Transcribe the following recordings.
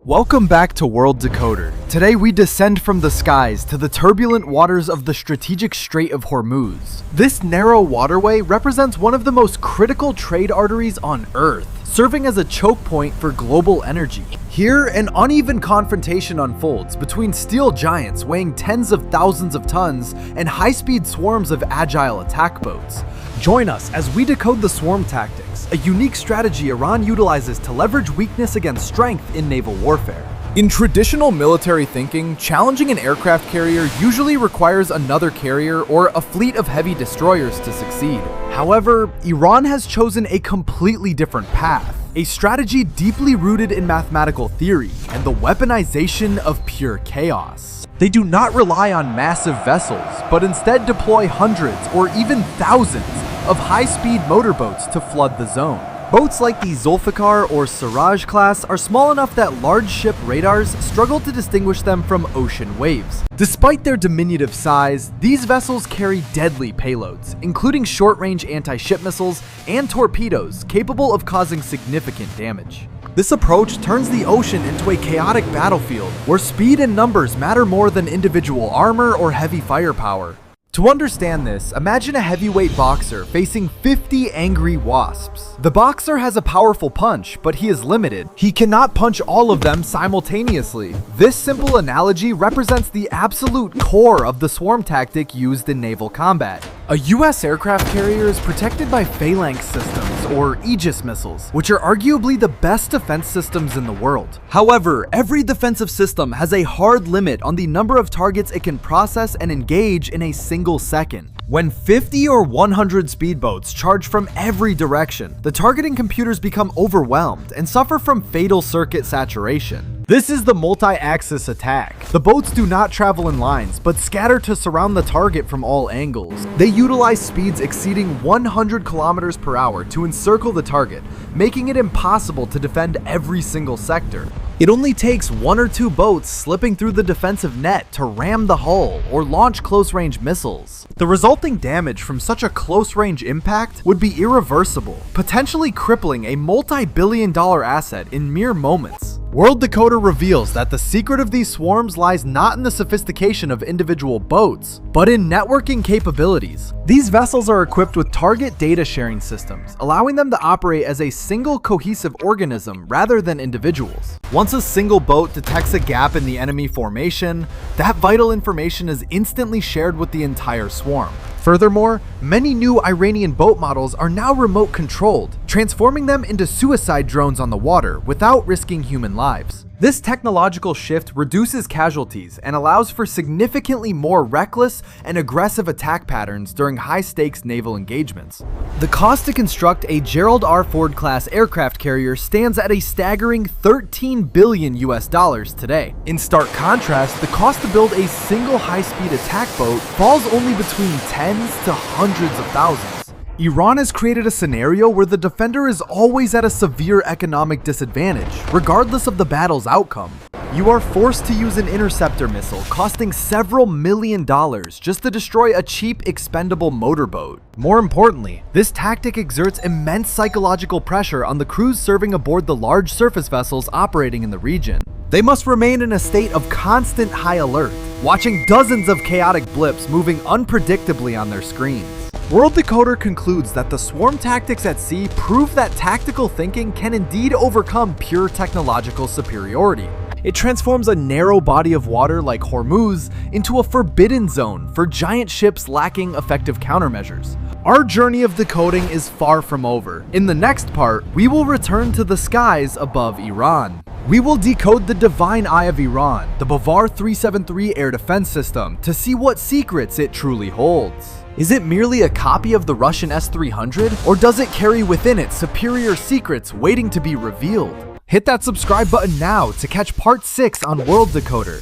Welcome back to World Decoder. Today we descend from the skies to the turbulent waters of the strategic Strait of Hormuz. This narrow waterway represents one of the most critical trade arteries on Earth, serving as a choke point for global energy. Here, an uneven confrontation unfolds between steel giants weighing tens of thousands of tons and high-speed swarms of agile attack boats. Join us as we decode the swarm tactics, a unique strategy Iran utilizes to leverage weakness against strength in naval warfare. In traditional military thinking, challenging an aircraft carrier usually requires another carrier or a fleet of heavy destroyers to succeed. However, Iran has chosen a completely different path, a strategy deeply rooted in mathematical theory and the weaponization of pure chaos. They do not rely on massive vessels, but instead deploy hundreds or even thousands of high-speed motorboats to flood the zone. Boats like the Zulfikar or Siraj class are small enough that large ship radars struggle to distinguish them from ocean waves. Despite their diminutive size, these vessels carry deadly payloads, including short-range anti-ship missiles and torpedoes capable of causing significant damage. This approach turns the ocean into a chaotic battlefield where speed and numbers matter more than individual armor or heavy firepower. To understand this, imagine a heavyweight boxer facing 50 angry wasps. The boxer has a powerful punch, but he is limited. He cannot punch all of them simultaneously. This simple analogy represents the absolute core of the swarm tactic used in naval combat. A US aircraft carrier is protected by phalanx systems, or Aegis missiles, which are arguably the best defense systems in the world. However, every defensive system has a hard limit on the number of targets it can process and engage in a single second. When 50 or 100 speedboats charge from every direction, the targeting computers become overwhelmed and suffer from fatal circuit saturation. This is the multi-axis attack. The boats do not travel in lines, but scatter to surround the target from all angles. They utilize speeds exceeding 100 kilometers per hour to encircle the target, making it impossible to defend every single sector. It only takes one or two boats slipping through the defensive net to ram the hull or launch close-range missiles. The resulting damage from such a close-range impact would be irreversible, potentially crippling a multi-billion-dollar asset in mere moments. World Decoder reveals that the secret of these swarms lies not in the sophistication of individual boats, but in networking capabilities. These vessels are equipped with target data sharing systems, allowing them to operate as a single cohesive organism rather than individuals. Once a single boat detects a gap in the enemy formation, that vital information is instantly shared with the entire swarm. Furthermore, many new Iranian boat models are now remote controlled, transforming them into suicide drones on the water without risking human lives. This technological shift reduces casualties and allows for significantly more reckless and aggressive attack patterns during high-stakes naval engagements. The cost to construct a Gerald R. Ford-class aircraft carrier stands at a staggering $13 billion today. In stark contrast, the cost to build a single high-speed attack boat falls only between tens to hundreds of thousands. Iran has created a scenario where the defender is always at a severe economic disadvantage, regardless of the battle's outcome. You are forced to use an interceptor missile costing several $1 million just to destroy a cheap, expendable motorboat. More importantly, this tactic exerts immense psychological pressure on the crews serving aboard the large surface vessels operating in the region. They must remain in a state of constant high alert, watching dozens of chaotic blips moving unpredictably on their screens. World Decoder concludes that the swarm tactics at sea prove that tactical thinking can indeed overcome pure technological superiority. It transforms a narrow body of water like Hormuz into a forbidden zone for giant ships lacking effective countermeasures. Our journey of decoding is far from over. In the next part, we will return to the skies above Iran. We will decode the Divine Eye of Iran, the Bavar 373 air defense system, to see what secrets it truly holds. Is it merely a copy of the Russian S-300, or does it carry within it superior secrets waiting to be revealed? Hit that subscribe button now to catch part 6 on World Decoder.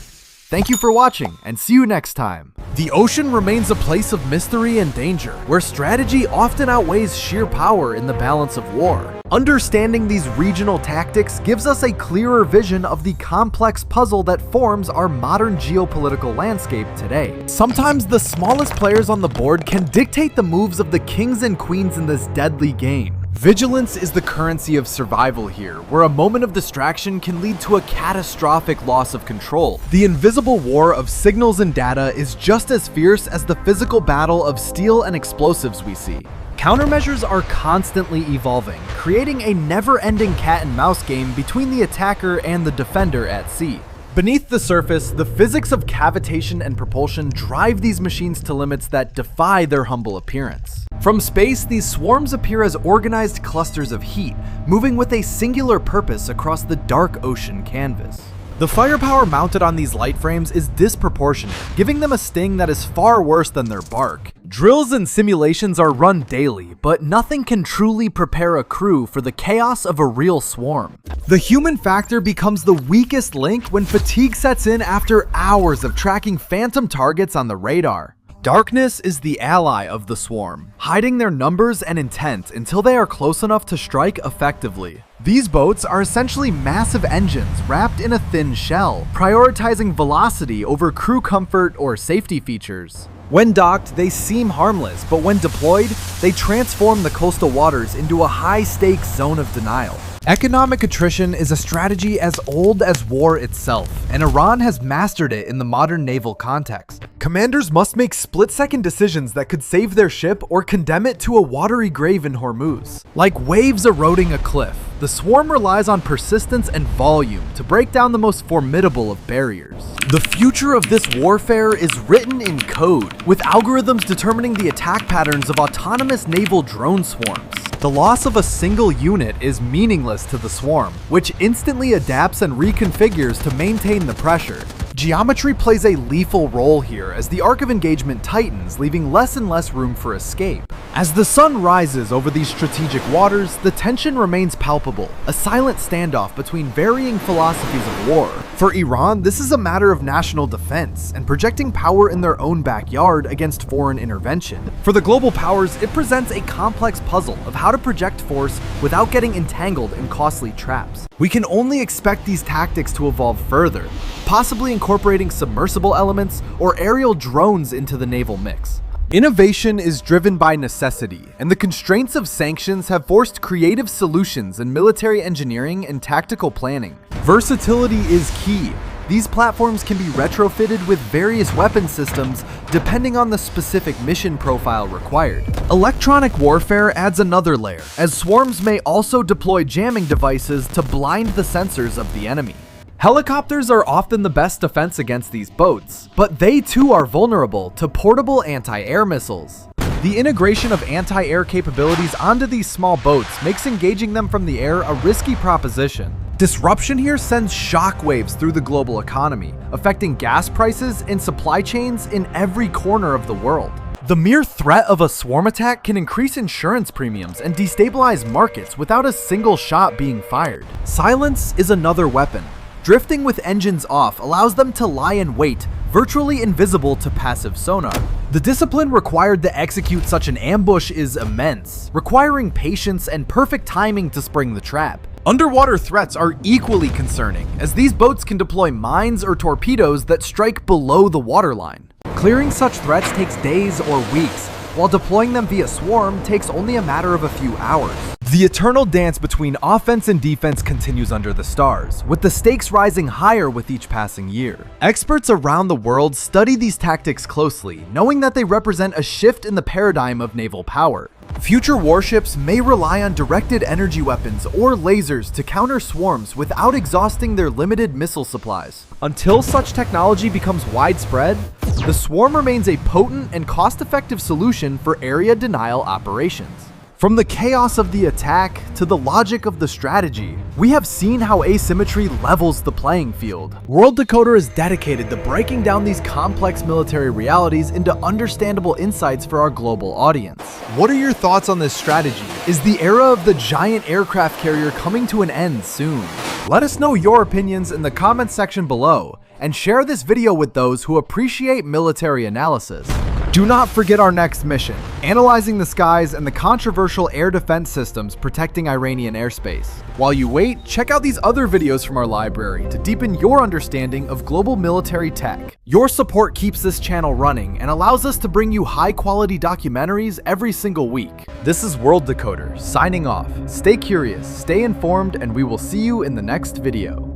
Thank you for watching, and see you next time. The ocean remains a place of mystery and danger, where strategy often outweighs sheer power in the balance of war. Understanding these regional tactics gives us a clearer vision of the complex puzzle that forms our modern geopolitical landscape today. Sometimes the smallest players on the board can dictate the moves of the kings and queens in this deadly game. Vigilance is the currency of survival here, where a moment of distraction can lead to a catastrophic loss of control. The invisible war of signals and data is just as fierce as the physical battle of steel and explosives we see. Countermeasures are constantly evolving, creating a never-ending cat-and-mouse game between the attacker and the defender at sea. Beneath the surface, the physics of cavitation and propulsion drive these machines to limits that defy their humble appearance. From space, these swarms appear as organized clusters of heat, moving with a singular purpose across the dark ocean canvas. The firepower mounted on these light frames is disproportionate, giving them a sting that is far worse than their bark. Drills and simulations are run daily, but nothing can truly prepare a crew for the chaos of a real swarm. The human factor becomes the weakest link when fatigue sets in after hours of tracking phantom targets on the radar. Darkness is the ally of the swarm, hiding their numbers and intent until they are close enough to strike effectively. These boats are essentially massive engines wrapped in a thin shell, prioritizing velocity over crew comfort or safety features. When docked, they seem harmless, but when deployed, they transform the coastal waters into a high-stakes zone of denial. Economic attrition is a strategy as old as war itself, and Iran has mastered it in the modern naval context. Commanders must make split-second decisions that could save their ship or condemn it to a watery grave in Hormuz. Like waves eroding a cliff, the swarm relies on persistence and volume to break down the most formidable of barriers. The future of this warfare is written in code, with algorithms determining the attack patterns of autonomous naval drone swarms. The loss of a single unit is meaningless to the swarm, which instantly adapts and reconfigures to maintain the pressure. Geometry plays a lethal role here as the arc of engagement tightens, leaving less and less room for escape. As the sun rises over these strategic waters, the tension remains palpable, a silent standoff between varying philosophies of war. For Iran, this is a matter of national defense and projecting power in their own backyard against foreign intervention. For the global powers, it presents a complex puzzle of how to project force without getting entangled in costly traps. We can only expect these tactics to evolve further, possibly incorporating submersible elements or aerial drones into the naval mix. Innovation is driven by necessity, and the constraints of sanctions have forced creative solutions in military engineering and tactical planning. Versatility is key. These platforms can be retrofitted with various weapon systems depending on the specific mission profile required. Electronic warfare adds another layer, as swarms may also deploy jamming devices to blind the sensors of the enemy. Helicopters are often the best defense against these boats, but they too are vulnerable to portable anti-air missiles. The integration of anti-air capabilities onto these small boats makes engaging them from the air a risky proposition. Disruption here sends shockwaves through the global economy, affecting gas prices and supply chains in every corner of the world. The mere threat of a swarm attack can increase insurance premiums and destabilize markets without a single shot being fired. Silence is another weapon. Drifting with engines off allows them to lie in wait, virtually invisible to passive sonar. The discipline required to execute such an ambush is immense, requiring patience and perfect timing to spring the trap. Underwater threats are equally concerning, as these boats can deploy mines or torpedoes that strike below the waterline. Clearing such threats takes days or weeks, while deploying them via swarm takes only a matter of a few hours. The eternal dance between offense and defense continues under the stars, with the stakes rising higher with each passing year. Experts around the world study these tactics closely, knowing that they represent a shift in the paradigm of naval power. Future warships may rely on directed energy weapons or lasers to counter swarms without exhausting their limited missile supplies. Until such technology becomes widespread, the swarm remains a potent and cost-effective solution for area denial operations. From the chaos of the attack to the logic of the strategy, we have seen how asymmetry levels the playing field. World Decoder is dedicated to breaking down these complex military realities into understandable insights for our global audience. What are your thoughts on this strategy? Is the era of the giant aircraft carrier coming to an end soon? Let us know your opinions in the comments section below, and share this video with those who appreciate military analysis. Do not forget our next mission, analyzing the skies and the controversial air defense systems protecting Iranian airspace. While you wait, check out these other videos from our library to deepen your understanding of global military tech. Your support keeps this channel running and allows us to bring you high-quality documentaries every single week. This is World Decoder, signing off. Stay curious, stay informed, and we will see you in the next video.